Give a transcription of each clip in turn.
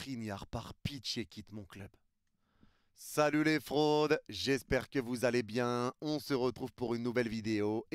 Skriniar, par pitié, quitte mon club. Salut les fraudes, j'espère que vous allez bien. On se retrouve pour une nouvelle vidéo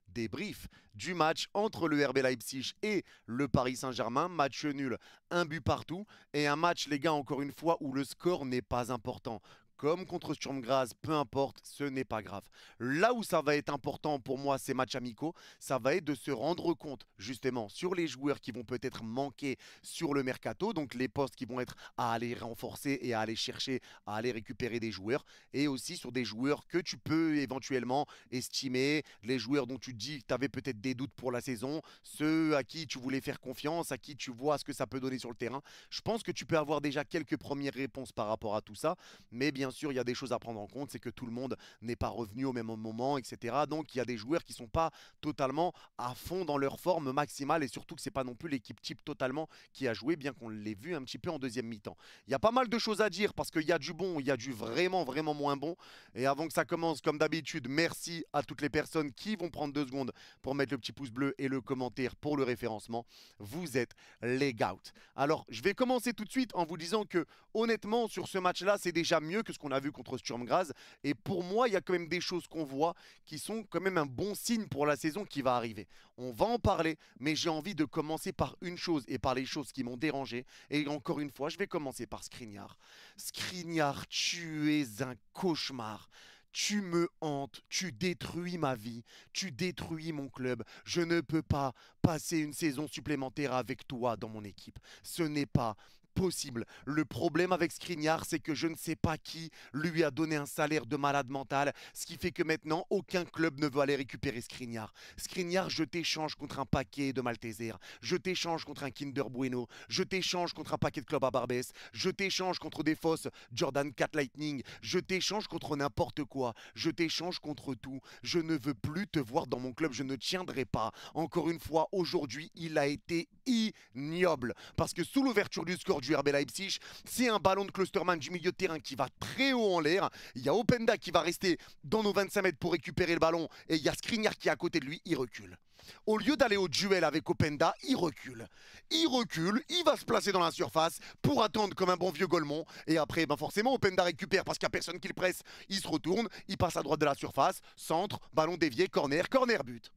débrief du match entre le RB Leipzig et le Paris Saint-Germain. Match nul, un but partout et un match, les gars, encore une fois, où le score n'est pas important. Comme contre Sturm Graz, peu importe, ce n'est pas grave. Là où ça va être important pour moi, ces matchs amicaux, ça va être de se rendre compte justement sur les joueurs qui vont peut-être manquer sur le mercato, donc les postes qui vont être à aller renforcer et à aller chercher, à aller récupérer des joueurs, et aussi sur des joueurs que tu peux éventuellement estimer, les joueurs dont tu te dis que tu avais peut-être des doutes pour la saison, ceux à qui tu voulais faire confiance, à qui tu vois ce que ça peut donner sur le terrain. Je pense que tu peux avoir déjà quelques premières réponses par rapport à tout ça, mais bien sûr, il y a des choses à prendre en compte, c'est que tout le monde n'est pas revenu au même moment, etc. Donc, il y a des joueurs qui ne sont pas totalement à fond dans leur forme maximale et surtout que ce n'est pas non plus l'équipe type totalement qui a joué, bien qu'on l'ait vu un petit peu en deuxième mi-temps. Il y a pas mal de choses à dire parce qu'il y a du bon, il y a du vraiment, vraiment moins bon. Et avant que ça commence, comme d'habitude, merci à toutes les personnes qui vont prendre 2 secondes pour mettre le petit pouce bleu et le commentaire pour le référencement. Vous êtes les gouts. Alors, je vais commencer tout de suite en vous disant que, honnêtement, sur ce match-là, c'est déjà mieux que ce qu'on a vu contre Sturm Graz. Et pour moi, il y a quand même des choses qu'on voit qui sont quand même un bon signe pour la saison qui va arriver. On va en parler, mais j'ai envie de commencer par une chose et par les choses qui m'ont dérangé. Et encore une fois, je vais commencer par Skriniar. Skriniar, tu es un cauchemar. Tu me hantes, tu détruis ma vie, tu détruis mon club. Je ne peux pas passer une saison supplémentaire avec toi dans mon équipe. Ce n'est pas possible. Le problème avec Skriniar, c'est que je ne sais pas qui lui a donné un salaire de malade mental, ce qui fait que maintenant, aucun club ne veut aller récupérer Skriniar. Skriniar, je t'échange contre un paquet de Malteser, je t'échange contre un Kinder Bueno, je t'échange contre un paquet de clubs à Barbès, je t'échange contre des fosses Jordan 4 Lightning, je t'échange contre n'importe quoi, je t'échange contre tout. Je ne veux plus te voir dans mon club, je ne tiendrai pas. Encore une fois, aujourd'hui, il a été ignoble parce que sous l'ouverture du score du RB Leipzig, c'est un ballon de Klostermann du milieu de terrain qui va très haut en l'air. Il y a Openda qui va rester dans nos 25 mètres pour récupérer le ballon et il y a Skriniar qui est à côté de lui, il recule. Au lieu d'aller au duel avec Openda, il recule. Il recule, il va se placer dans la surface pour attendre comme un bon vieux Golemont. Et après, ben forcément, Openda récupère parce qu'il n'y a personne qui le presse. Il se retourne, il passe à droite de la surface, centre, ballon dévié, corner, corner, but.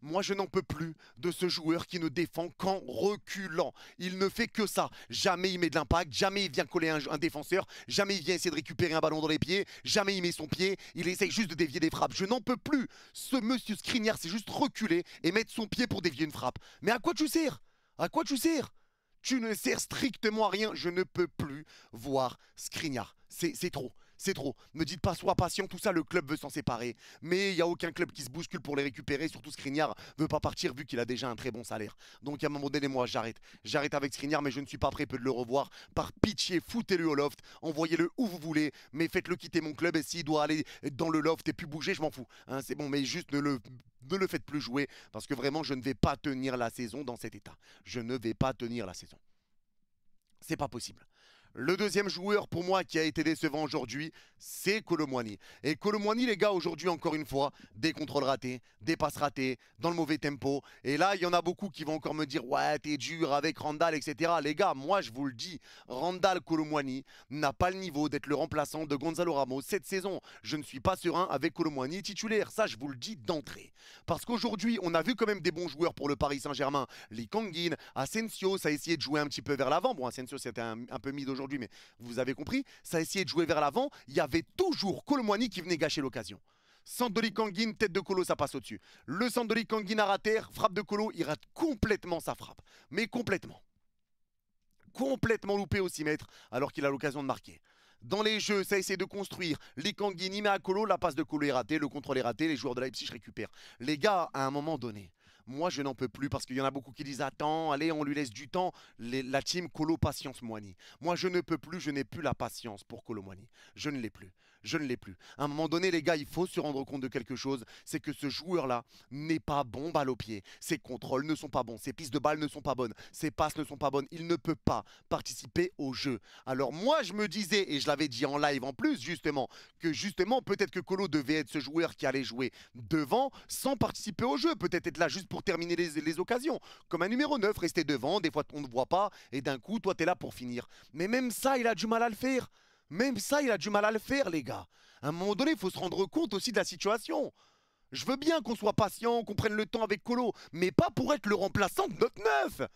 Moi, je n'en peux plus de ce joueur qui ne défend qu'en reculant. Il ne fait que ça. Jamais il met de l'impact, jamais il vient coller un défenseur, jamais il vient essayer de récupérer un ballon dans les pieds, jamais il met son pied, il essaye juste de dévier des frappes. Je n'en peux plus. Ce monsieur Skriniar, c'est juste reculer et mettre son pied pour dévier une frappe. Mais à quoi tu sers? À quoi tu sers? Tu ne sers strictement à rien. Je ne peux plus voir Skriniar. C'est trop. C'est trop. Ne dites pas sois patient, tout ça, le club veut s'en séparer. Mais il n'y a aucun club qui se bouscule pour les récupérer. Surtout Skriniar ne veut pas partir vu qu'il a déjà un très bon salaire. Donc à un moment donné, moi, j'arrête. J'arrête avec Skriniar, mais je ne suis pas prêt de le revoir. Par pitié, foutez-le au loft. Envoyez-le où vous voulez. Mais faites-le quitter mon club. Et s'il doit aller dans le loft et plus bouger, je m'en fous. Hein, c'est bon, mais juste ne le faites plus jouer. Parce que vraiment, je ne vais pas tenir la saison dans cet état. Je ne vais pas tenir la saison. C'est pas possible. Le deuxième joueur pour moi qui a été décevant aujourd'hui, c'est Kolo Muani. Et Kolo Muani, les gars, aujourd'hui, encore une fois, des contrôles ratés, des passes ratées, dans le mauvais tempo. Et là, il y en a beaucoup qui vont encore me dire « Ouais, t'es dur avec Randall, etc. » Les gars, moi, je vous le dis, Randall Kolo Muani n'a pas le niveau d'être le remplaçant de Gonzalo Ramos cette saison. Je ne suis pas serein avec Kolo Muani titulaire. Ça, je vous le dis d'entrée. Parce qu'aujourd'hui, on a vu quand même des bons joueurs pour le Paris Saint-Germain. Lee Kangin, Asensio, ça a essayé de jouer un petit peu vers l'avant. Bon, Asensio, c'était un peu mis d'aujourd'hui, mais vous avez compris, ça a essayé de jouer vers l'avant. Il y avait toujours Kolo Muani qui venait gâcher l'occasion. Centre de Lee Kangin, tête de Kolo, ça passe au-dessus. Le centre de Lee Kangin à rater, frappe de Kolo, il rate complètement sa frappe. Mais complètement. Complètement loupé au 6 mètres, alors qu'il a l'occasion de marquer. Dans les jeux, ça essaie de construire. Lee Kangin, il met à Kolo, la passe de Kolo est ratée, le contrôle est raté, les joueurs de Leipzig récupèrent. Les gars, à un moment donné, moi, je n'en peux plus parce qu'il y en a beaucoup qui disent « Attends, allez, on lui laisse du temps. » La team Kolo Patience Muani. Moi, je ne peux plus, je n'ai plus la patience pour Kolo Muani. Je ne l'ai plus. Je ne l'ai plus. À un moment donné, les gars, il faut se rendre compte de quelque chose, c'est que ce joueur-là n'est pas bon balle au pied. Ses contrôles ne sont pas bons, ses pistes de balle ne sont pas bonnes, ses passes ne sont pas bonnes. Il ne peut pas participer au jeu. Alors moi, je me disais, et je l'avais dit en live en plus, justement, que justement, peut-être que Colo devait être ce joueur qui allait jouer devant sans participer au jeu. Peut-être être là juste pour terminer les occasions. Comme un numéro 9, rester devant, des fois on ne voit pas, et d'un coup, toi, tu es là pour finir. Mais même ça, il a du mal à le faire. Même ça, il a du mal à le faire, les gars. À un moment donné, il faut se rendre compte aussi de la situation. Je veux bien qu'on soit patient, qu'on prenne le temps avec Colo, mais pas pour être le remplaçant de notre neuf.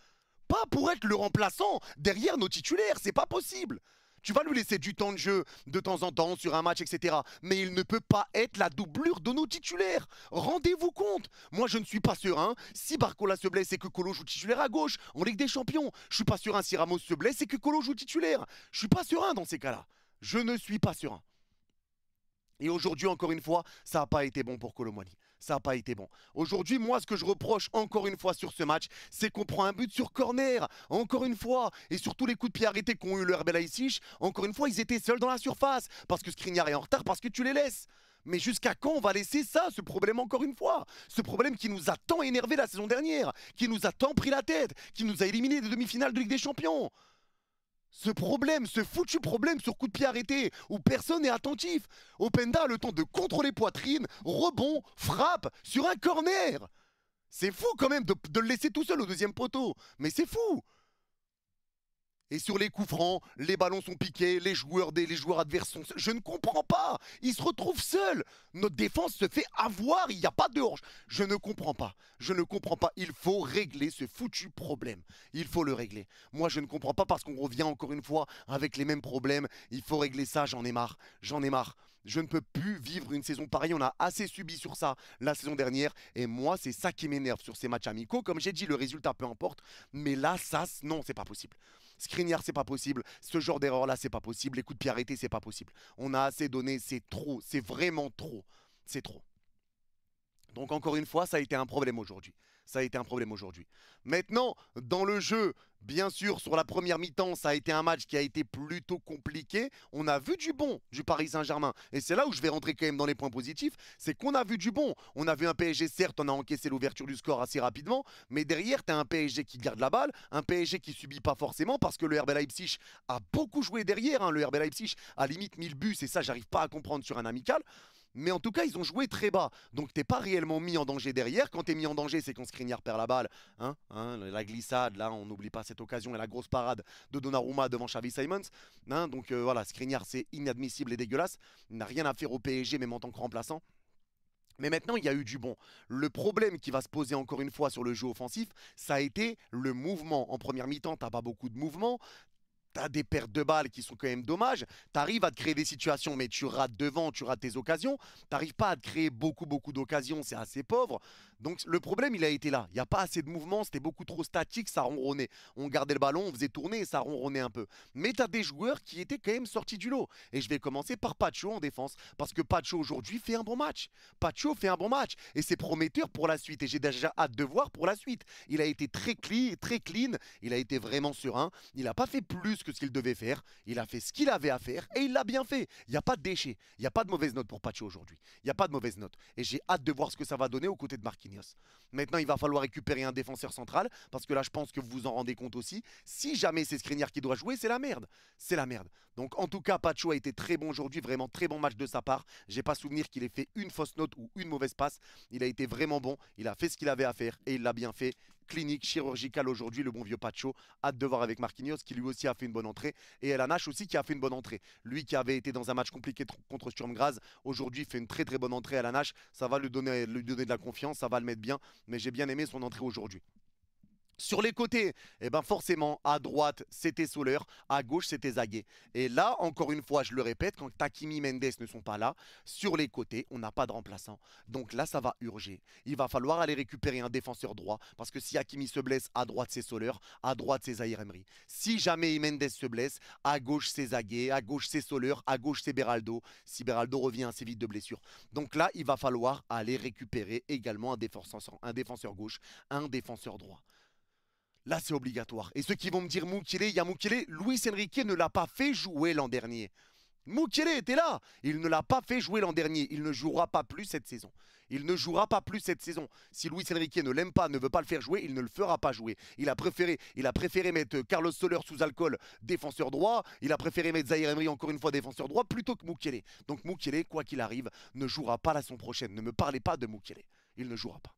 Pas pour être le remplaçant derrière nos titulaires, c'est pas possible. Tu vas lui laisser du temps de jeu de temps en temps sur un match, etc. Mais il ne peut pas être la doublure de nos titulaires. Rendez-vous compte. Moi, je ne suis pas serein. Si Barcola se blesse et que Colo joue titulaire à gauche en Ligue des Champions, je suis pas serein si Ramos se blesse et que Colo joue titulaire. Je suis pas serein dans ces cas-là. Je ne suis pas serein. Et aujourd'hui, encore une fois, ça n'a pas été bon pour Kolo Muani. Ça n'a pas été bon. Aujourd'hui, moi, ce que je reproche encore une fois sur ce match, c'est qu'on prend un but sur corner. Encore une fois. Et surtout les coups de pied arrêtés qu'ont eu le RB Leipzig, encore une fois, ils étaient seuls dans la surface. Parce que Skriniar est en retard, parce que tu les laisses. Mais jusqu'à quand on va laisser ça, ce problème encore une fois? Ce problème qui nous a tant énervé la saison dernière, qui nous a tant pris la tête, qui nous a éliminés des demi-finales de Ligue des Champions. Ce problème, ce foutu problème sur coup de pied arrêté, où personne n'est attentif. Openda a le temps de contrôler poitrine, rebond, frappe sur un corner. C'est fou quand même de le laisser tout seul au deuxième poteau. Mais c'est fou. Et sur les coups francs, les ballons sont piqués, les joueurs adverses sont seuls. Je ne comprends pas. Ils se retrouvent seuls. Notre défense se fait avoir. Il n'y a pas de hors. Je ne comprends pas. Je ne comprends pas. Il faut régler ce foutu problème. Il faut le régler. Moi, je ne comprends pas parce qu'on revient encore une fois avec les mêmes problèmes. Il faut régler ça. J'en ai marre. J'en ai marre. Je ne peux plus vivre une saison pareille. On a assez subi sur ça la saison dernière. Et moi, c'est ça qui m'énerve sur ces matchs amicaux. Comme j'ai dit, le résultat, peu importe. Mais là, ça, non, c'est pas possible. Skriniar, c'est pas possible. Ce genre d'erreur-là, c'est pas possible. Les coups de pied arrêtés, c'est pas possible. On a assez donné, c'est trop. C'est vraiment trop. C'est trop. Donc encore une fois, ça a été un problème aujourd'hui. Ça a été un problème aujourd'hui. Maintenant, dans le jeu, bien sûr, sur la première mi-temps, ça a été un match qui a été plutôt compliqué. On a vu du bon du Paris Saint-Germain. Et c'est là où je vais rentrer quand même dans les points positifs. C'est qu'on a vu du bon. On a vu un PSG, certes, on a encaissé l'ouverture du score assez rapidement. Mais derrière, tu as un PSG qui garde la balle. Un PSG qui subit pas forcément parce que le RB Leipzig a beaucoup joué derrière. Hein. Le RB Leipzig a limite 1000 buts. Et ça, j'arrive pas à comprendre sur un amical. Mais en tout cas, ils ont joué très bas. Donc, t'es pas réellement mis en danger derrière. Quand t'es mis en danger, c'est quand Skriniar perd la balle. La glissade, là, on n'oublie pas cette occasion et la grosse parade de Donnarumma devant Xavi Simons. Donc, voilà, Skriniar, c'est inadmissible et dégueulasse. Il n'a rien à faire au PSG, même en tant que remplaçant. Mais maintenant, il y a eu du bon. Le problème qui va se poser encore une fois sur le jeu offensif, ça a été le mouvement. En première mi-temps, t'as pas beaucoup de mouvement. T'as des pertes de balles qui sont quand même dommages. T'arrives à te créer des situations, mais tu rates devant, tu rates tes occasions. T'arrives pas à te créer beaucoup d'occasions, c'est assez pauvre. Donc le problème, il a été là. Il n'y a pas assez de mouvement, c'était beaucoup trop statique, ça ronronnait. On gardait le ballon, on faisait tourner et ça ronronnait un peu. Mais t'as des joueurs qui étaient quand même sortis du lot. Et je vais commencer par Pacho en défense, parce que Pacho aujourd'hui fait un bon match. Pacho fait un bon match et c'est prometteur pour la suite. Et j'ai déjà hâte de voir pour la suite. Il a été très clean, il a été vraiment serein. Il n'a pas fait plus que ce qu'il devait faire. Il a fait ce qu'il avait à faire et il l'a bien fait. Il n'y a pas de déchets. Il n'y a pas de mauvaise note pour Pacho aujourd'hui. Il n'y a pas de mauvaise note. Et j'ai hâte de voir ce que ça va donner aux côtés de Marquinhos. Maintenant, il va falloir récupérer un défenseur central parce que là, je pense que vous vous en rendez compte aussi. Si jamais c'est Skriniar qui doit jouer, c'est la merde. C'est la merde. Donc, en tout cas, Pacho a été très bon aujourd'hui. Vraiment très bon match de sa part. J'ai pas souvenir qu'il ait fait une fausse note ou une mauvaise passe. Il a été vraiment bon. Il a fait ce qu'il avait à faire et il l'a bien fait. Clinique, chirurgicale aujourd'hui, le bon vieux Pacho. Hâte de voir avec Marquinhos qui lui aussi a fait une bonne entrée. Et El Anache aussi qui a fait une bonne entrée. Lui qui avait été dans un match compliqué contre Sturm Graz, aujourd'hui fait une très bonne entrée à El Anache. Ça va lui donner de la confiance, ça va le mettre bien. Mais j'ai bien aimé son entrée aujourd'hui. Sur les côtés, eh ben forcément, à droite, c'était Soler, à gauche, c'était Zagué. Et là, encore une fois, je le répète, quand Takimi et Mendes ne sont pas là, sur les côtés, on n'a pas de remplaçant. Donc là, ça va urger. Il va falloir aller récupérer un défenseur droit, parce que si Hakimi se blesse, à droite, c'est Soler, à droite, c'est Zahir Emery. Si jamais Mendes se blesse, à gauche, c'est Zagué, à gauche, c'est Soler, à gauche, c'est Beraldo, si Beraldo revient assez vite de blessure. Donc là, il va falloir aller récupérer également un défenseur gauche, un défenseur droit. Là, c'est obligatoire. Et ceux qui vont me dire Mukele, il y a Mukele, Luis Enrique ne l'a pas fait jouer l'an dernier. Mukiele était là. Il ne l'a pas fait jouer l'an dernier. Il ne jouera pas plus cette saison. Il ne jouera pas plus cette saison. Si Luis Enrique ne l'aime pas, ne veut pas le faire jouer, il ne le fera pas jouer. Il a préféré mettre Carlos Soler sous alcool, défenseur droit. Il a préféré mettre Zaïre Emery, encore une fois, défenseur droit, plutôt que Mukiele. Donc Mukiele, quoi qu'il arrive, ne jouera pas la saison prochaine. Ne me parlez pas de Mukiele. Il ne jouera pas.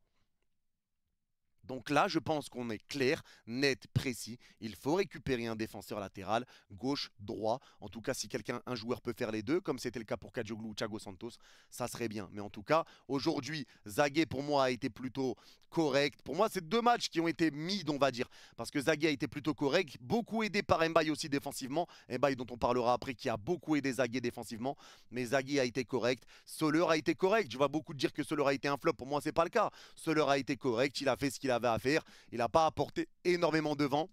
Donc là, je pense qu'on est clair, net, précis. Il faut récupérer un défenseur latéral, gauche, droit. En tout cas, si un joueur peut faire les deux, comme c'était le cas pour Kadioglu ou Thiago Santos, ça serait bien. Mais en tout cas, aujourd'hui, Zagué, pour moi, a été plutôt correct. Pour moi, c'est deux matchs qui ont été mid, on va dire. Parce que Zagué a été plutôt correct, beaucoup aidé par Mbaye aussi défensivement. Mbaye dont on parlera après, qui a beaucoup aidé Zagué défensivement. Mais Zagué a été correct. Soler a été correct. Je vois beaucoup dire que Soler a été un flop. Pour moi, c'est pas le cas. Soler a été correct. Il a fait ce qu'il avait à faire. Il n'a pas apporté énormément devant.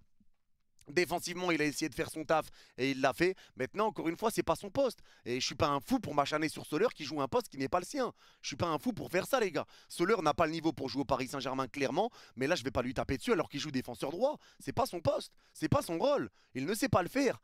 Défensivement, il a essayé de faire son taf et il l'a fait. Maintenant, encore une fois, c'est pas son poste. Et je suis pas un fou pour m'acharner sur Soler qui joue un poste qui n'est pas le sien. Je suis pas un fou pour faire ça, les gars. Soler n'a pas le niveau pour jouer au Paris Saint-Germain, clairement. Mais là, je vais pas lui taper dessus alors qu'il joue défenseur droit. C'est pas son poste. C'est pas son rôle. Il ne sait pas le faire.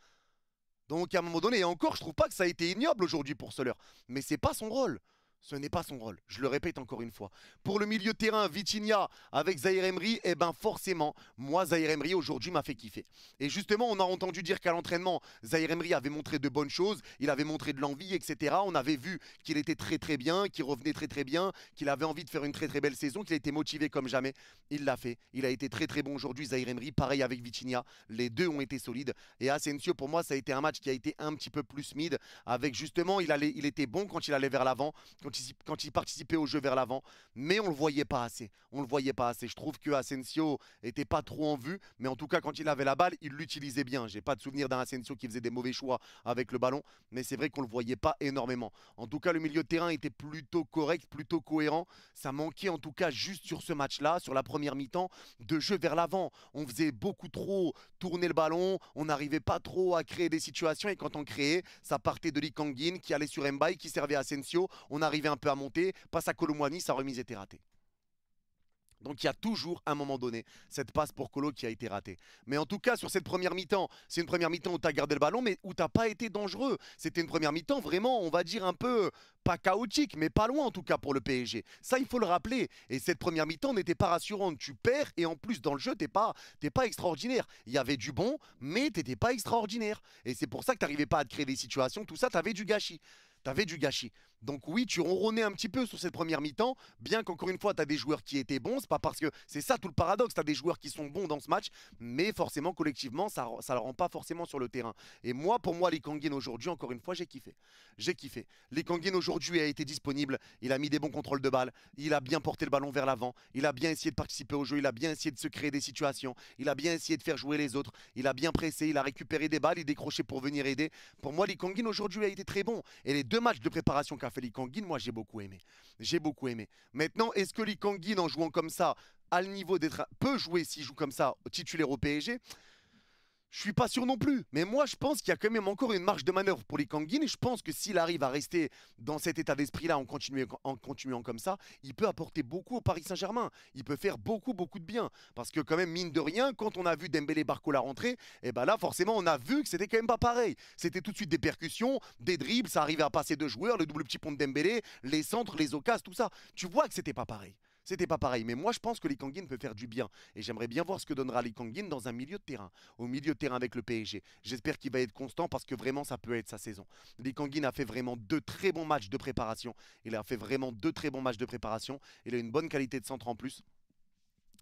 Donc, à un moment donné, et encore, je trouve pas que ça a été ignoble aujourd'hui pour Soler. Mais c'est pas son rôle. Ce n'est pas son rôle, je le répète encore une fois. Pour le milieu de terrain, Vitinha avec Zaïre Emery, eh ben forcément, moi Zaïre Emery aujourd'hui m'a fait kiffer. Et justement, on a entendu dire qu'à l'entraînement, Zaïre Emery avait montré de bonnes choses, il avait montré de l'envie, etc. On avait vu qu'il était très très bien, qu'il revenait très très bien, qu'il avait envie de faire une très très belle saison, qu'il a été motivé comme jamais. Il l'a fait, il a été très très bon aujourd'hui, Zaïre Emery, pareil avec Vitinha, les deux ont été solides. Et Asensio, pour moi, ça a été un match qui a été un petit peu plus mid, avec justement, il était bon quand il allait vers l'avant, quand il participait au jeu vers l'avant, mais on ne le voyait pas assez. On le voyait pas assez. Je trouve que Asensio était pas trop en vue, mais en tout cas, quand il avait la balle, il l'utilisait bien. J'ai pas de souvenir d'un Asensio qui faisait des mauvais choix avec le ballon, mais c'est vrai qu'on le voyait pas énormément. En tout cas, le milieu de terrain était plutôt correct, plutôt cohérent. Ça manquait en tout cas juste sur ce match-là, sur la première mi-temps, de jeu vers l'avant. On faisait beaucoup trop tourner le ballon, on n'arrivait pas trop à créer des situations, et quand on créait, ça partait de Lee Kang-in qui allait sur Mbaye, qui servait à Asensio. On arrivait un peu à monter, passe à Kolo Muani, sa remise était ratée. Donc il y a toujours, à un moment donné, cette passe pour Kolo qui a été ratée. Mais en tout cas, sur cette première mi-temps, c'est une première mi-temps où tu as gardé le ballon, mais où tu n'as pas été dangereux. C'était une première mi-temps vraiment, on va dire, un peu, pas chaotique, mais pas loin en tout cas pour le PSG. Ça, il faut le rappeler. Et cette première mi-temps n'était pas rassurante. Tu perds et en plus, dans le jeu, t'es pas extraordinaire. Il y avait du bon, mais tu n'étais pas extraordinaire. Et c'est pour ça que tu n'arrivais pas à te créer des situations. Tout ça, tu avais du gâchis. T'avais du gâchis. Donc oui, tu ronronnais un petit peu sur cette première mi-temps, bien qu'encore une fois, tu as des joueurs qui étaient bons. C'est pas parce que c'est ça tout le paradoxe, tu as des joueurs qui sont bons dans ce match, mais forcément, collectivement, ça ne le rend pas forcément sur le terrain. Et moi, pour moi, Lee Kang-in aujourd'hui, encore une fois, j'ai kiffé. J'ai kiffé. Lee Kang-in aujourd'hui a été disponible, il a mis des bons contrôles de balle, il a bien porté le ballon vers l'avant, il a bien essayé de participer au jeu, il a bien essayé de se créer des situations, il a bien essayé de faire jouer les autres, il a bien pressé, il a récupéré des balles, il décrochait pour venir aider. Pour moi, Lee Kang-in aujourd'hui a été très bon. Et les deux matchs de préparation qu'a fait Lee Kang-in, moi, j'ai beaucoup aimé. J'ai beaucoup aimé. Maintenant, est-ce que Lee Kang-in, en jouant comme ça, a le niveau d'être, peut jouer s'il joue comme ça, titulaire au PSG? Je suis pas sûr non plus. Mais moi, je pense qu'il y a quand même encore une marge de manœuvre pour Lee Kang-in. Et je pense que s'il arrive à rester dans cet état d'esprit-là en continuant comme ça, il peut apporter beaucoup au Paris Saint-Germain. Il peut faire beaucoup, beaucoup de bien. Parce que quand même, mine de rien, quand on a vu Dembélé Barcola rentrer, et ben là, forcément, on a vu que c'était quand même pas pareil. C'était tout de suite des percussions, des dribbles, ça arrivait à passer deux joueurs, le double petit pont de Dembélé, les centres, les occasions, tout ça. Tu vois que c'était pas pareil. C'était pas pareil, mais moi je pense que Lee Kang-in peut faire du bien. Et j'aimerais bien voir ce que donnera Lee Kang-in dans un milieu de terrain, au milieu de terrain avec le PSG. J'espère qu'il va être constant parce que vraiment ça peut être sa saison. Lee Kang-in a fait vraiment deux très bons matchs de préparation. Il a fait vraiment deux très bons matchs de préparation. Il a une bonne qualité de centre en plus.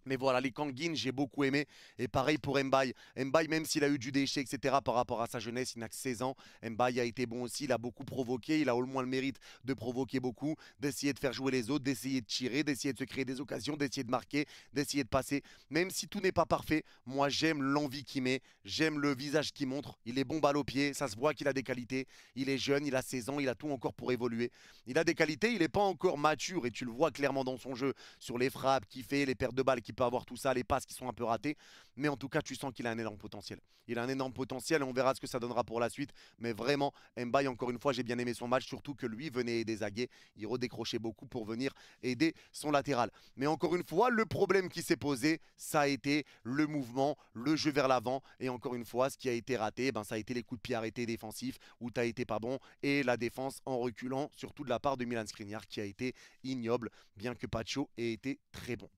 Mais voilà, Lee Kang-in, j'ai beaucoup aimé. Et pareil pour Mbaye. Mbaye, même s'il a eu du déchet, etc., par rapport à sa jeunesse, il n'a que 16 ans. Mbaye a été bon aussi, il a beaucoup provoqué. Il a au moins le mérite de provoquer beaucoup, d'essayer de faire jouer les autres, d'essayer de tirer, d'essayer de se créer des occasions, d'essayer de marquer, d'essayer de passer. Même si tout n'est pas parfait, moi j'aime l'envie qu'il met, j'aime le visage qu'il montre. Il est bon balle au pied, ça se voit qu'il a des qualités. Il est jeune, il a 16 ans, il a tout encore pour évoluer. Il a des qualités, il n'est pas encore mature et tu le vois clairement dans son jeu, sur les frappes qu'il fait, les pertes de balles qu'il qu'il peut avoir tout ça, les passes qui sont un peu ratées. Mais en tout cas, tu sens qu'il a un énorme potentiel. Il a un énorme potentiel et on verra ce que ça donnera pour la suite. Mais vraiment, Mbaye, encore une fois, j'ai bien aimé son match, surtout que lui venait aider Zagué. Il redécrochait beaucoup pour venir aider son latéral. Mais encore une fois, le problème qui s'est posé, ça a été le mouvement, le jeu vers l'avant. Et encore une fois, ce qui a été raté, ben, ça a été les coups de pied arrêtés défensifs où tu n'as été pas bon et la défense en reculant, surtout de la part de Milan Skriniar qui a été ignoble, bien que Pacho ait été très bon.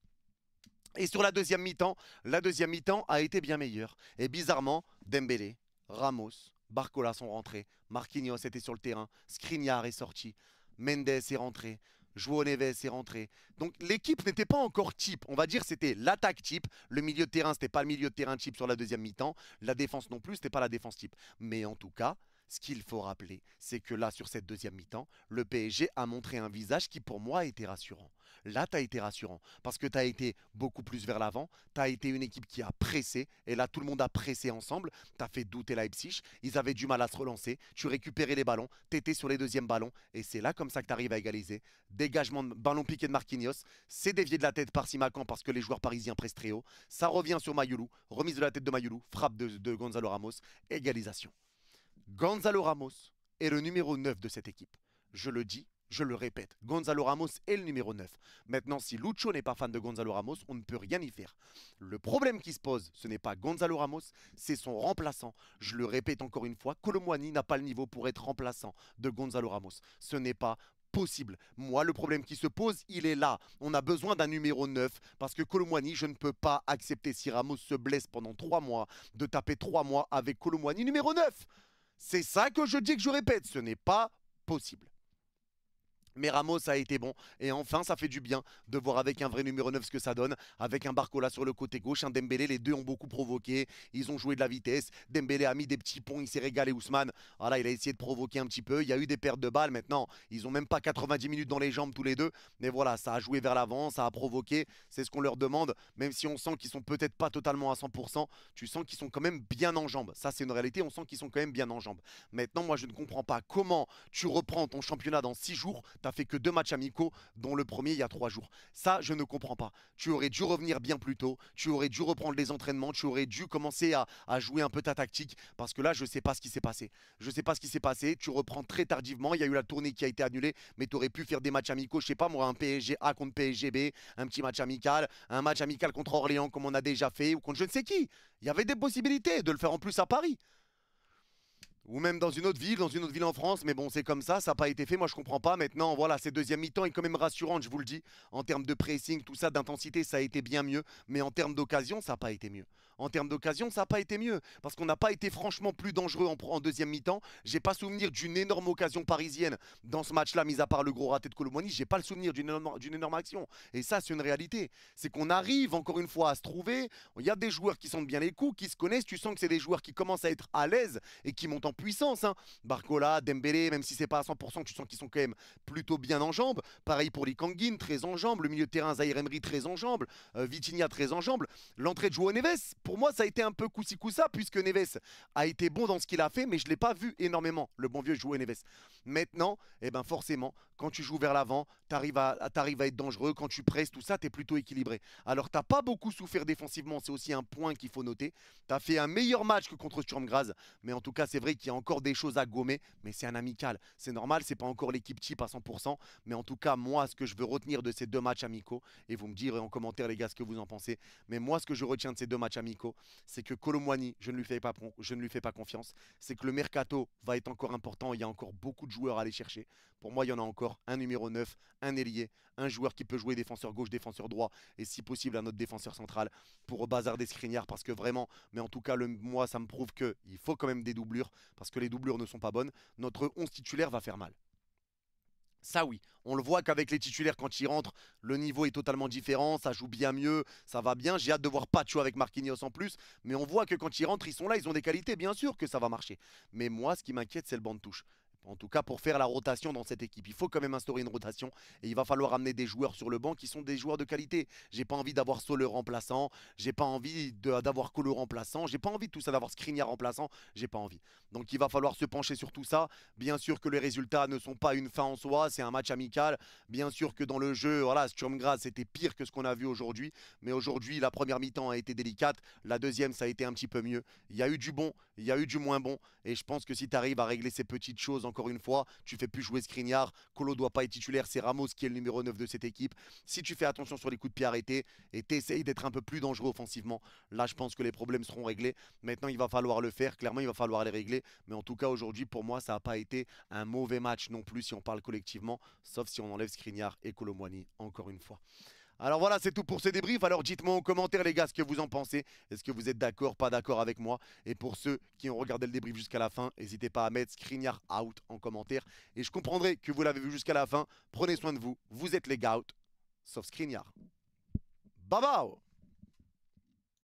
Et sur la deuxième mi-temps a été bien meilleure. Et bizarrement, Dembélé, Ramos, Barcola sont rentrés, Marquinhos était sur le terrain, Skriniar est sorti, Mendes est rentré, João Neves est rentré. Donc l'équipe n'était pas encore type. On va dire c'était l'attaque type. Le milieu de terrain, c'était pas le milieu de terrain type sur la deuxième mi-temps. La défense non plus, c'était pas la défense type. Mais en tout cas, ce qu'il faut rappeler, c'est que là, sur cette deuxième mi-temps, le PSG a montré un visage qui, pour moi, a été rassurant. Là, tu as été rassurant parce que tu as été beaucoup plus vers l'avant. Tu as été une équipe qui a pressé. Et là, tout le monde a pressé ensemble. Tu as fait douter Leipzig. Ils avaient du mal à se relancer. Tu récupérais les ballons. Tu étais sur les deuxièmes ballons. Et c'est là comme ça que tu arrives à égaliser. Dégagement de ballon piqué de Marquinhos. C'est dévié de la tête par Simakan parce que les joueurs parisiens pressent très haut. Ça revient sur Mayoulou. Remise de la tête de Mayoulou. Frappe de Gonzalo Ramos. Égalisation. Gonzalo Ramos est le numéro 9 de cette équipe. Je le dis, je le répète, Gonzalo Ramos est le numéro 9. Maintenant, si Lucho n'est pas fan de Gonzalo Ramos, on ne peut rien y faire. Le problème qui se pose, ce n'est pas Gonzalo Ramos, c'est son remplaçant. Je le répète encore une fois, Kolo Muani n'a pas le niveau pour être remplaçant de Gonzalo Ramos. Ce n'est pas possible. Moi, le problème qui se pose, il est là. On a besoin d'un numéro 9 parce que Kolo Muani, je ne peux pas accepter si Ramos se blesse pendant 3 mois, de taper 3 mois avec Kolo Muani numéro 9. C'est ça que je dis, que je répète, ce n'est pas possible. Mais Ramos a été bon. Et enfin, ça fait du bien de voir avec un vrai numéro 9 ce que ça donne. Avec un Barcola sur le côté gauche, un Dembélé. Les deux ont beaucoup provoqué. Ils ont joué de la vitesse. Dembélé a mis des petits ponts. Il s'est régalé, Ousmane. Voilà, il a essayé de provoquer un petit peu. Il y a eu des pertes de balles. Maintenant, ils n'ont même pas 90 minutes dans les jambes tous les deux. Mais voilà, ça a joué vers l'avant. Ça a provoqué. C'est ce qu'on leur demande. Même si on sent qu'ils sont peut-être pas totalement à 100%, tu sens qu'ils sont quand même bien en jambes. Ça, c'est une réalité. On sent qu'ils sont quand même bien en jambes. Maintenant, moi, je ne comprends pas comment tu reprends ton championnat dans 6 jours. T'as fait que 2 matchs amicaux, dont le premier il y a 3 jours. Ça, je ne comprends pas. Tu aurais dû revenir bien plus tôt. Tu aurais dû reprendre les entraînements. Tu aurais dû commencer à jouer un peu ta tactique. Parce que là, je ne sais pas ce qui s'est passé. Je ne sais pas ce qui s'est passé. Tu reprends très tardivement. Il y a eu la tournée qui a été annulée. Mais tu aurais pu faire des matchs amicaux. Je ne sais pas, moi, un PSG A contre PSG B. Un petit match amical. Un match amical contre Orléans, comme on a déjà fait. Ou contre je ne sais qui. Il y avait des possibilités de le faire en plus à Paris. Ou même dans une autre ville en France, mais bon, c'est comme ça n'a pas été fait, moi je comprends pas. Maintenant, voilà, cette deuxième mi-temps est quand même rassurante, je vous le dis. En termes de pressing, tout ça, d'intensité, ça a été bien mieux. Mais en termes d'occasion, ça n'a pas été mieux. En termes d'occasion, ça n'a pas été mieux. Parce qu'on n'a pas été franchement plus dangereux en deuxième mi-temps. J'ai pas souvenir d'une énorme occasion parisienne dans ce match-là, mis à part le gros raté de Kolo Muani. J'ai pas le souvenir d'une énorme action. Et ça, c'est une réalité. C'est qu'on arrive encore une fois à se trouver. Il y a des joueurs qui sentent bien les coups, qui se connaissent. Tu sens que c'est des joueurs qui commencent à être à l'aise et qui montent en puissance. Hein. Barcola, Dembélé, même si c'est pas à 100%, tu sens qu'ils sont quand même plutôt bien en jambes. Pareil pour Kangin, très en jambes. Le milieu de terrain, Zahir Emery, très en jambes. Vitinha, très en jambes. L'entrée de João Neves, pour moi, ça a été un peu coup-ci coup-ça, puisque Neves a été bon dans ce qu'il a fait, mais je ne l'ai pas vu énormément, le bon vieux João Neves. Maintenant, eh ben forcément, quand tu joues vers l'avant, tu arrives à être dangereux. Quand tu presses, tout ça, tu es plutôt équilibré. Alors, tu n'as pas beaucoup souffert défensivement, c'est aussi un point qu'il faut noter. Tu as fait un meilleur match que contre Sturm Graz, mais en tout cas, c'est vrai qu'il y a encore des choses à gommer, mais c'est un amical. C'est normal, c'est pas encore l'équipe type à 100%, mais en tout cas, moi, ce que je veux retenir de ces 2 matchs amicaux, et vous me direz en commentaire, les gars, ce que vous en pensez, mais moi, ce que je retiens de ces 2 matchs amicaux, c'est que Kolo Muani, je ne lui fais pas confiance. C'est que le mercato va être encore important. Il y a encore beaucoup de joueurs à aller chercher. Pour moi, il y en a encore un numéro 9, un ailier, un joueur qui peut jouer défenseur gauche, défenseur droit et si possible un autre défenseur central pour bazarder Skriniar parce que vraiment, mais en tout cas, moi, ça me prouve qu'il faut quand même des doublures parce que les doublures ne sont pas bonnes. Notre 11 titulaire va faire mal. Ça oui, on le voit qu'avec les titulaires quand ils rentrent, le niveau est totalement différent, ça joue bien mieux, ça va bien. J'ai hâte de voir Pacho avec Marquinhos en plus, mais on voit que quand ils rentrent, ils sont là, ils ont des qualités, bien sûr que ça va marcher. Mais moi, ce qui m'inquiète, c'est le banc de touche. En tout cas, pour faire la rotation dans cette équipe, il faut quand même instaurer une rotation et il va falloir amener des joueurs sur le banc qui sont des joueurs de qualité. J'ai pas envie d'avoir Sole remplaçant, j'ai pas envie d'avoir Kolo remplaçant, j'ai pas envie de tout ça, d'avoir Skriniar remplaçant, j'ai pas envie. Donc il va falloir se pencher sur tout ça. Bien sûr que les résultats ne sont pas une fin en soi, c'est un match amical. Bien sûr que dans le jeu, voilà, Sturm Graz c'était pire que ce qu'on a vu aujourd'hui, mais aujourd'hui la première mi-temps a été délicate, la deuxième ça a été un petit peu mieux. Il y a eu du bon, il y a eu du moins bon, et je pense que si tu arrives à régler ces petites choses encore une fois, tu fais plus jouer Skriniar, Kolo doit pas être titulaire, c'est Ramos qui est le numéro 9 de cette équipe. Si tu fais attention sur les coups de pied arrêtés et t'essayes d'être un peu plus dangereux offensivement, là je pense que les problèmes seront réglés. Maintenant il va falloir le faire, clairement il va falloir les régler, mais en tout cas aujourd'hui pour moi ça n'a pas été un mauvais match non plus si on parle collectivement, sauf si on enlève Skriniar et Kolo Muani encore une fois. Alors voilà, c'est tout pour ce débrief. Alors dites-moi en commentaire les gars ce que vous en pensez. Est-ce que vous êtes d'accord, pas d'accord avec moi? Et pour ceux qui ont regardé le débrief jusqu'à la fin, n'hésitez pas à mettre Skriniar out en commentaire. Et je comprendrai que vous l'avez vu jusqu'à la fin. Prenez soin de vous, vous êtes les gars out, sauf Skriniar. Bye bye.